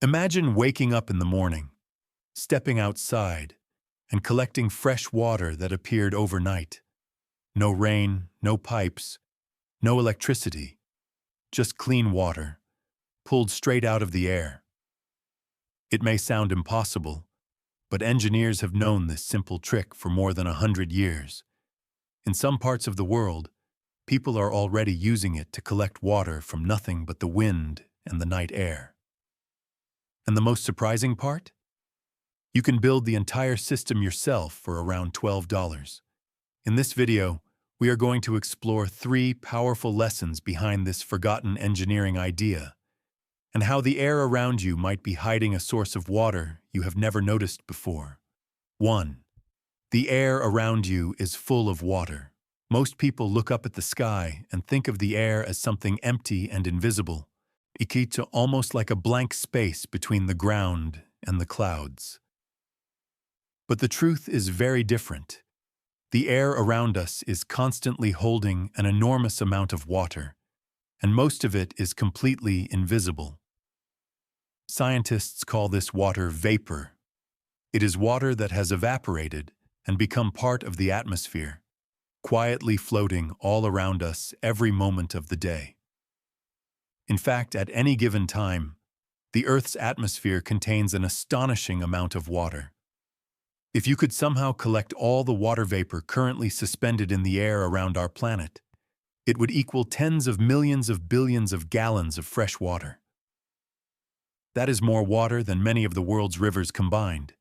Imagine waking up in the morning, stepping outside, and collecting fresh water that appeared overnight. No rain, no pipes, no electricity, just clean water, pulled straight out of the air. It may sound impossible, but engineers have known this simple trick for more than 100 years. In some parts of the world, people are already using it to collect water from nothing but the wind and the night air. And the most surprising part? You can build the entire system yourself for around $12. In this video, we are going to explore 3 powerful lessons behind this forgotten engineering idea, and how the air around you might be hiding a source of water you have never noticed before. 1. The air around you is full of water. Most people look up at the sky and think of the air as something empty and invisible, almost like a blank space between the ground and the clouds. But the truth is very different. The air around us is constantly holding an enormous amount of water, and most of it is completely invisible. Scientists call this water vapor. It is water that has evaporated and become part of the atmosphere, quietly floating all around us every moment of the day. In fact, at any given time, the Earth's atmosphere contains an astonishing amount of water. If you could somehow collect all the water vapor currently suspended in the air around our planet, it would equal tens of millions of billions of gallons of fresh water. That is more water than many of the world's rivers combined,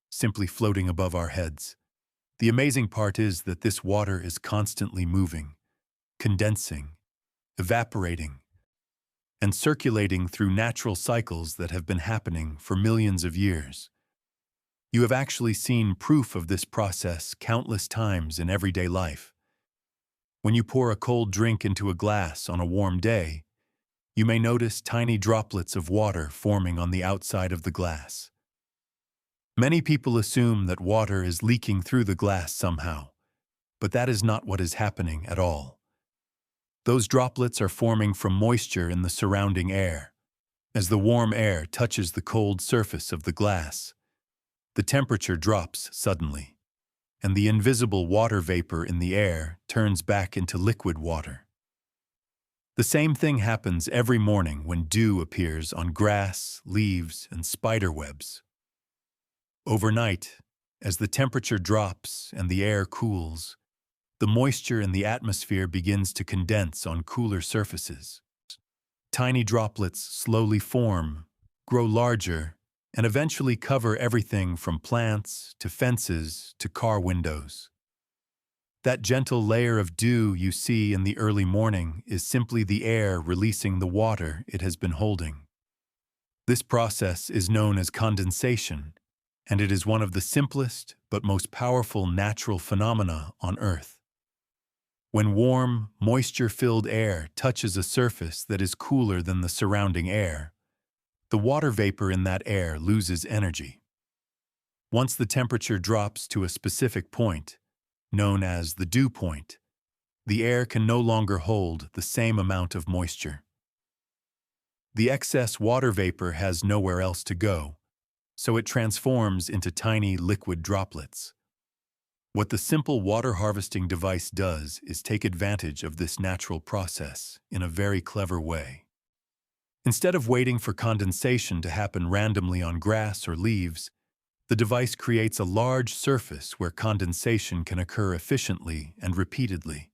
simply floating above our heads. The amazing part is that this water is constantly moving, condensing, evaporating, and circulating through natural cycles that have been happening for millions of years. You have actually seen proof of this process countless times in everyday life. When you pour a cold drink into a glass on a warm day, you may notice tiny droplets of water forming on the outside of the glass. Many people assume that water is leaking through the glass somehow, but that is not what is happening at all. Those droplets are forming from moisture in the surrounding air. As the warm air touches the cold surface of the glass, the temperature drops suddenly, and the invisible water vapor in the air turns back into liquid water. The same thing happens every morning when dew appears on grass, leaves, and spider webs. Overnight, as the temperature drops and the air cools, the moisture in the atmosphere begins to condense on cooler surfaces. Tiny droplets slowly form, grow larger, and eventually cover everything from plants to fences to car windows. That gentle layer of dew you see in the early morning is simply the air releasing the water it has been holding. This process is known as condensation, and it is one of the simplest but most powerful natural phenomena on Earth. When warm, moisture-filled air touches a surface that is cooler than the surrounding air, the water vapor in that air loses energy. Once the temperature drops to a specific point, known as the dew point, the air can no longer hold the same amount of moisture. The excess water vapor has nowhere else to go, so it transforms into tiny liquid droplets. What the simple water harvesting device does is take advantage of this natural process in a very clever way. Instead of waiting for condensation to happen randomly on grass or leaves, the device creates a large surface where condensation can occur efficiently and repeatedly.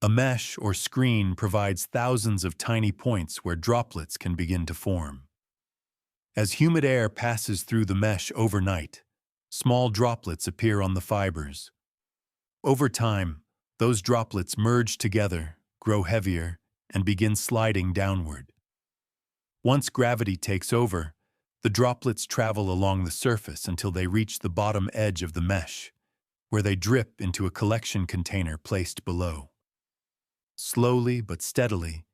A mesh or screen provides thousands of tiny points where droplets can begin to form. As humid air passes through the mesh overnight, small droplets appear on the fibers. Over time, those droplets merge together, grow heavier, and begin sliding downward. Once gravity takes over, the droplets travel along the surface until they reach the bottom edge of the mesh, where they drip into a collection container placed below. Slowly but steadily,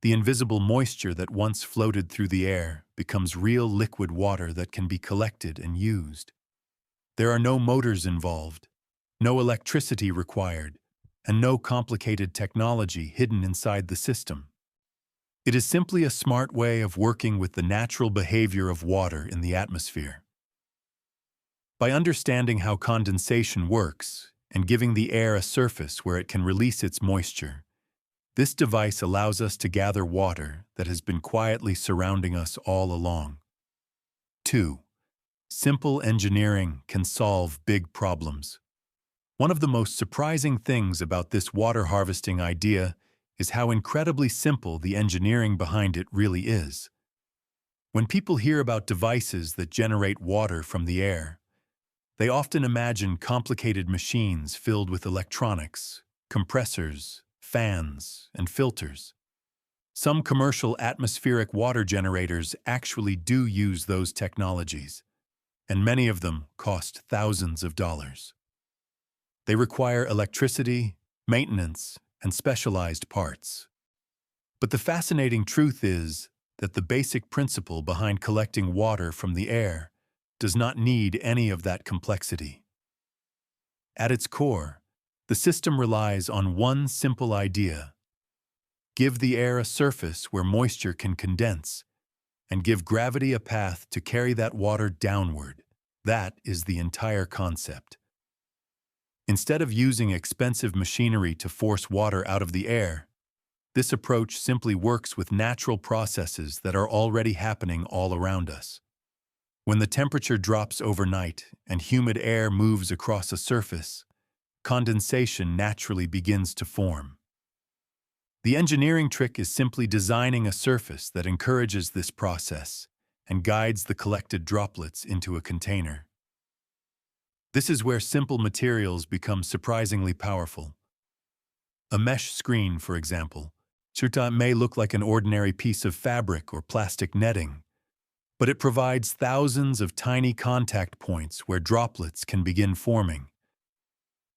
the invisible moisture that once floated through the air becomes real liquid water that can be collected and used. There are no motors involved, no electricity required, and no complicated technology hidden inside the system. It is simply a smart way of working with the natural behavior of water in the atmosphere. By understanding how condensation works and giving the air a surface where it can release its moisture, this device allows us to gather water that has been quietly surrounding us all along. 2. Simple engineering can solve big problems. One of the most surprising things about this water harvesting idea is how incredibly simple the engineering behind it really is. When people hear about devices that generate water from the air, they often imagine complicated machines filled with electronics, compressors, fans, and filters. Some commercial atmospheric water generators actually do use those technologies, and many of them cost thousands of dollars. They require electricity, maintenance, and specialized parts. But the fascinating truth is that the basic principle behind collecting water from the air does not need any of that complexity. At its core, the system relies on one simple idea: give the air a surface where moisture can condense, and give gravity a path to carry that water downward. That is the entire concept. Instead of using expensive machinery to force water out of the air, this approach simply works with natural processes that are already happening all around us. When the temperature drops overnight and humid air moves across a surface, condensation naturally begins to form. The engineering trick is simply designing a surface that encourages this process and guides the collected droplets into a container. This is where simple materials become surprisingly powerful. A mesh screen, for example, may look like an ordinary piece of fabric or plastic netting, but it provides thousands of tiny contact points where droplets can begin forming.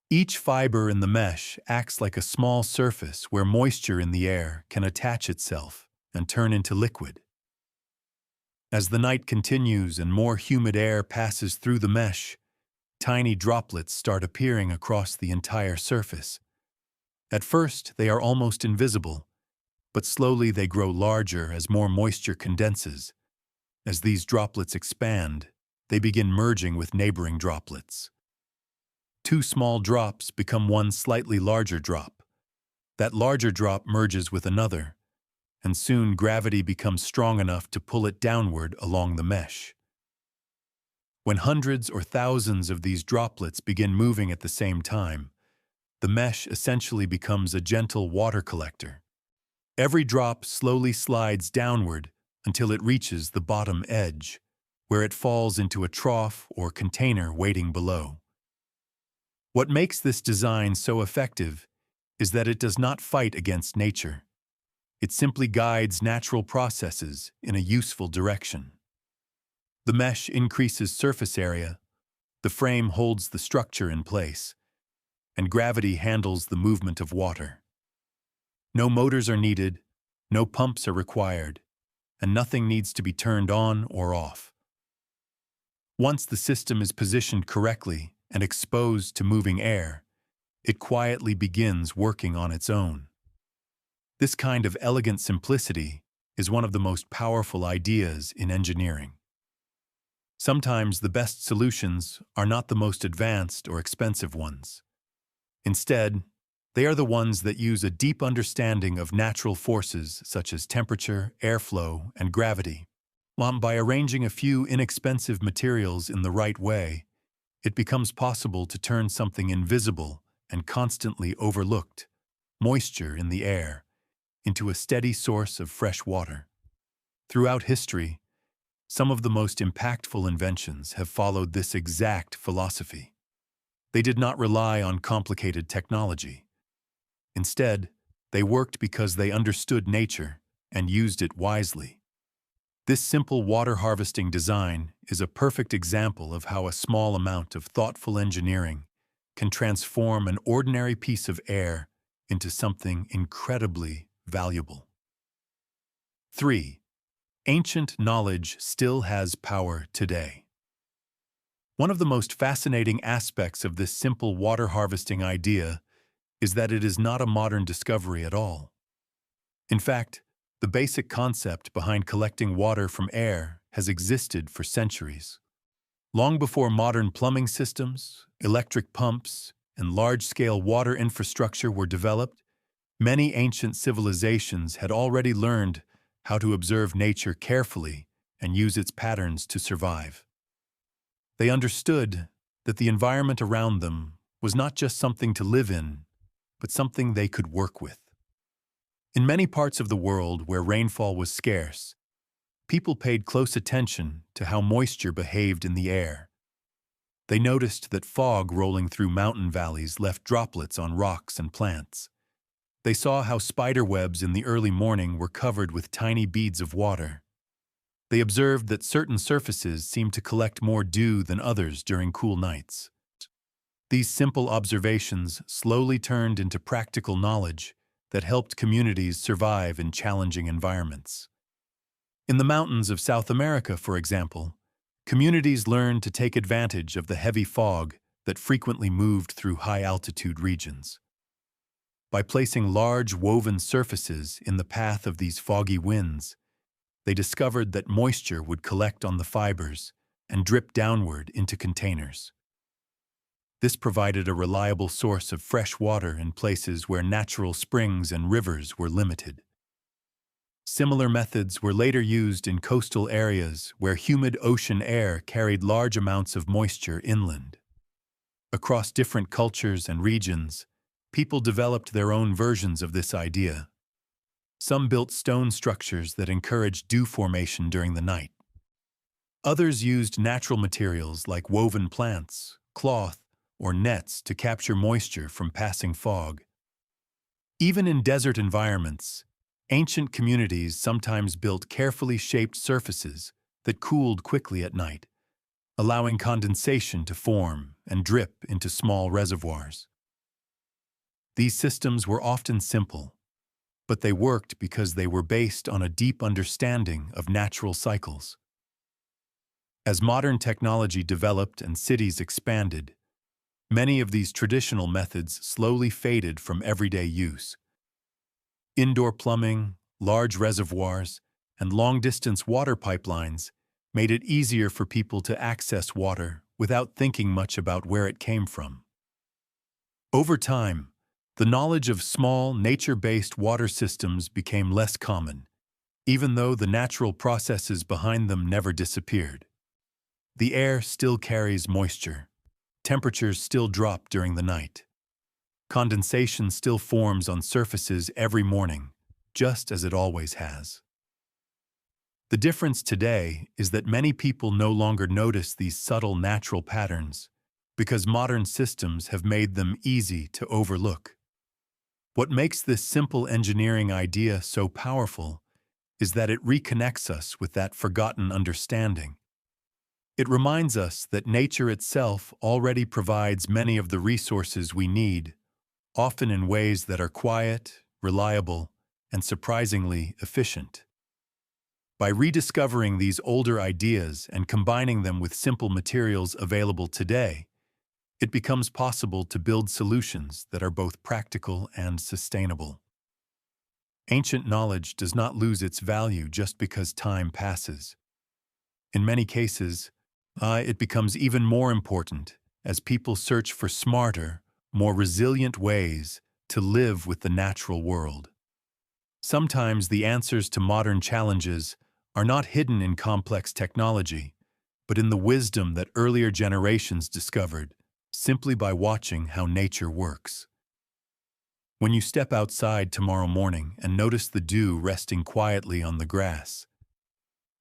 Each fiber in the mesh acts like a small surface where moisture in the air can attach itself and turn into liquid. As the night continues and more humid air passes through the mesh, tiny droplets start appearing across the entire surface. At first, they are almost invisible, but slowly they grow larger as more moisture condenses. As these droplets expand, they begin merging with neighboring droplets. Two small drops become one slightly larger drop. That larger drop merges with another, and soon gravity becomes strong enough to pull it downward along the mesh. When hundreds or thousands of these droplets begin moving at the same time, the mesh essentially becomes a gentle water collector. Every drop slowly slides downward until it reaches the bottom edge, where it falls into a trough or container waiting below. What makes this design so effective is that it does not fight against nature. It simply guides natural processes in a useful direction. The mesh increases surface area, the frame holds the structure in place, and gravity handles the movement of water. No motors are needed, no pumps are required, and nothing needs to be turned on or off. Once the system is positioned correctly and exposed to moving air, it quietly begins working on its own. This kind of elegant simplicity is one of the most powerful ideas in engineering. Sometimes the best solutions are not the most advanced or expensive ones. Instead, they are the ones that use a deep understanding of natural forces such as temperature, airflow, and gravity. By arranging a few inexpensive materials in the right way, it becomes possible to turn something invisible and constantly overlooked, moisture in the air, into a steady source of fresh water. Throughout history, some of the most impactful inventions have followed this exact philosophy. They did not rely on complicated technology. Instead, they worked because they understood nature and used it wisely. This simple water harvesting design is a perfect example of how a small amount of thoughtful engineering can transform an ordinary piece of air into something incredibly valuable. 3. Ancient knowledge still has power today. One of the most fascinating aspects of this simple water harvesting idea is that it is not a modern discovery at all. In fact, The basic concept behind collecting water from air has existed for centuries. Long before modern plumbing systems, electric pumps, and large-scale water infrastructure were developed, many ancient civilizations had already learned how to observe nature carefully and use its patterns to survive. They understood that the environment around them was not just something to live in, but something they could work with. In many parts of the world where rainfall was scarce, people paid close attention to how moisture behaved in the air. They noticed that fog rolling through mountain valleys left droplets on rocks and plants. They saw how spider webs in the early morning were covered with tiny beads of water. They observed that certain surfaces seemed to collect more dew than others during cool nights. These simple observations slowly turned into practical knowledge that helped communities survive in challenging environments. In the mountains of South America, for example, communities learned to take advantage of the heavy fog that frequently moved through high-altitude regions. By placing large woven surfaces in the path of these foggy winds, they discovered that moisture would collect on the fibers and drip downward into containers. This provided a reliable source of fresh water in places where natural springs and rivers were limited. Similar methods were later used in coastal areas where humid ocean air carried large amounts of moisture inland. Across different cultures and regions, people developed their own versions of this idea. Some built stone structures that encouraged dew formation during the night. Others used natural materials like woven plants, cloth, or nets to capture moisture from passing fog. Even in desert environments, ancient communities sometimes built carefully shaped surfaces that cooled quickly at night, allowing condensation to form and drip into small reservoirs. These systems were often simple, but they worked because they were based on a deep understanding of natural cycles. As modern technology developed and cities expanded, many of these traditional methods slowly faded from everyday use. Indoor plumbing, large reservoirs, and long-distance water pipelines made it easier for people to access water without thinking much about where it came from. Over time, the knowledge of small, nature-based water systems became less common, even though the natural processes behind them never disappeared. The air still carries moisture. Temperatures still drop during the night. Condensation still forms on surfaces every morning, just as it always has. The difference today is that many people no longer notice these subtle natural patterns because modern systems have made them easy to overlook. What makes this simple engineering idea so powerful is that it reconnects us with that forgotten understanding. It reminds us that nature itself already provides many of the resources we need, often in ways that are quiet, reliable, and surprisingly efficient. By rediscovering these older ideas and combining them with simple materials available today, it becomes possible to build solutions that are both practical and sustainable. Ancient knowledge does not lose its value just because time passes. In many cases, it becomes even more important as people search for smarter, more resilient ways to live with the natural world. Sometimes the answers to modern challenges are not hidden in complex technology, but in the wisdom that earlier generations discovered simply by watching how nature works. When you step outside tomorrow morning and notice the dew resting quietly on the grass,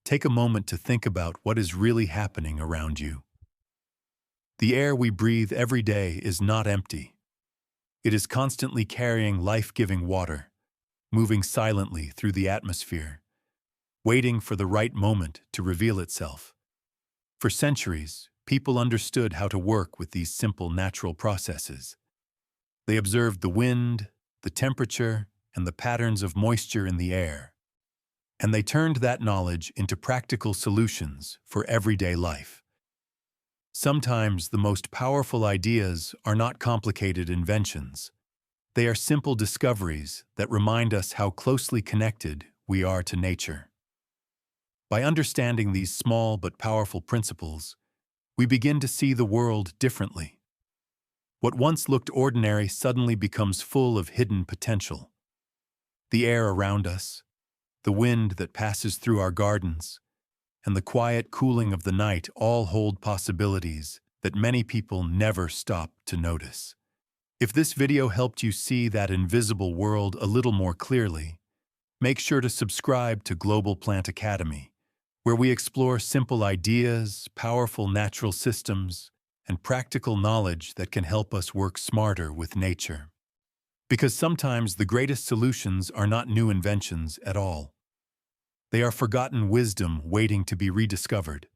take a moment to think about what is really happening around you. The air we breathe every day is not empty. It is constantly carrying life-giving water, moving silently through the atmosphere, waiting for the right moment to reveal itself. For centuries, people understood how to work with these simple natural processes. They observed the wind, the temperature, and the patterns of moisture in the air. And they turned that knowledge into practical solutions for everyday life. Sometimes the most powerful ideas are not complicated inventions. They are simple discoveries that remind us how closely connected we are to nature. By understanding these small but powerful principles, we begin to see the world differently. What once looked ordinary suddenly becomes full of hidden potential. The air around us, the wind that passes through our gardens, and the quiet cooling of the night all hold possibilities that many people never stop to notice. If this video helped you see that invisible world a little more clearly, make sure to subscribe to Global Plant Academy, where we explore simple ideas, powerful natural systems, and practical knowledge that can help us work smarter with nature. Because sometimes the greatest solutions are not new inventions at all. They are forgotten wisdom waiting to be rediscovered.